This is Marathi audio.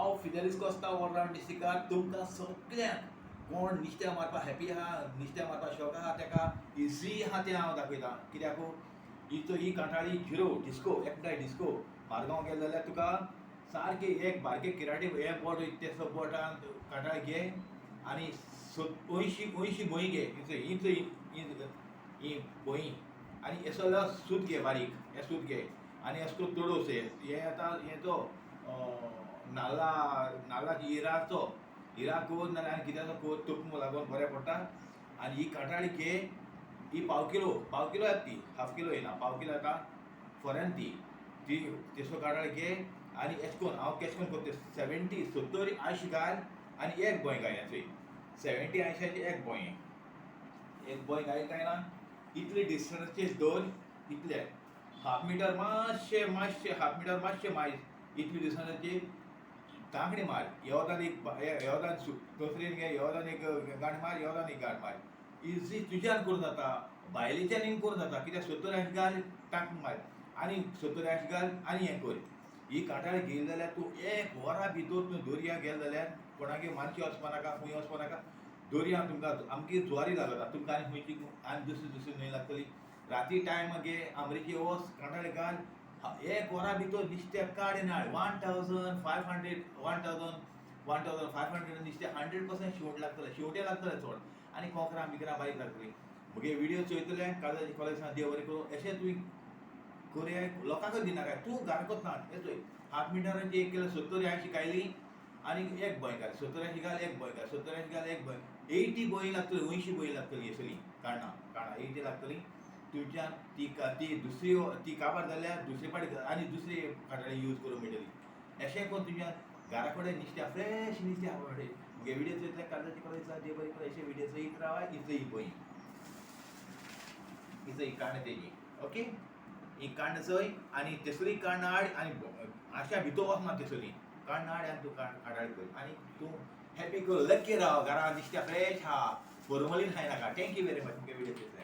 हांव फिदेलिस कोस्ता ऑलराउंड डिस्ट्रिक्टार तुमकां सगळ्यांक कोण नुस्तें मारपाक हॅपी आहा, नुस्तें मारपाक शौक आहा तेका इजी आहा तें हांव दाखयतां. कित्याक ही कांठाळी झिरो डिस्को एकटाय डिस्को मारगांव गेले जाल्यार तुका सारके एक बारके किराटे हे बोट तेसो बोटान कांठाळ घे आनी 80 बोई घे. ही बोई आनी एसो सूत घे बारीक हे सूत घे आनी एसो तोडोस हे आतां हे तो नाल्लाची हिरा कोर नाल्यार आनी कित्याचो कोर तोप लागून बरें पडटा. आनी ही कांठाळी घे, ही पाव किलो येता ती, हाफ किलो येना, पाव किलो येता फोऱ्यान ती तेसो कांठाळी घे आनी एश कोन्न हांव केश कोन्न करता 70 80 घाल आनी एक बोय घाल चोय 70 80 एक बोय घाल काय ना इतले डिस्टन्सीचेर दोन इतले हाफ मिटर मातशें हाफ मिटर मातशें मायज इतले डिस्टन्सीचेर तांकडी मार. येवदान कसरीन घे, येवदान एक गांठ मार, येवदान एक गांठ मार. इजी तुज्यान करूं जाता, बायलेच्यान करूं जाता. कित्याक 70 80 घाल टांक मार आनी 70 80 घाल आनी हें कर. ही कांठाळ घेयली जाल्यार तूं एक वरा भितर तूं दर्या गेले जाल्यार कोणागे मानशी वचपा नाका, खूंय वचपा नाका. दर्या तुमकां आमची ज्वारी लागता तुमकां आनी खंयची आनी दुसरी न्हंय लागतली. राती टायम गे आमरेची वच कांठाळे घाल एक वरा भितर नुस्तें काड आनी हाड 1500 नुस्तें 100% शेवट लागतलें, शेवटे लागतलें चड आनी कोंकरां बिकरां बारीक लागतलीं. म्हगे विडियो चोयतले काळजाची कॉलेजान देव बरें करूं. अशें तुवें कोरया लोकांकूय दिनाका, तूं घरा कोतना हें चोय हाफ मिटरांची एक केल्यार 70 80 कायली आनी एक बोय घाल 70 80 घाल एक बोय घाल 70 80 घाल एक बोय 80 बोई लागतली 80 बोई लागतली असली काणा 80 लागतली. तुज्यान ती दुसरी ती काबार जाल्यार दुसरे पाटी आनी दुसरी कांठाळी यूज करूंक मेळटली. अशें करून तुज्या घरा कडेन नुस्तें फ्रेश नुस्तें हाडूं मेळटलें. म्हगे विडियो चोयतले काळजाची कॉलेजान देव बरें करूं. अशें विडियो चोयत रावा. ही बोई ही काण तेजी ओके. ही काण चोय आनी तेसरी काण हाड आनी आशा भितर वचना तेसरी काण हाड आनी तूं कांठाळ कर आनी तूं हॅपी कर लक्की राव. घरा नुस्तें फ्रेश आहा, फॉर्मलीन खायनाका. Thank you very much. म्हगे विडियो चोयतले.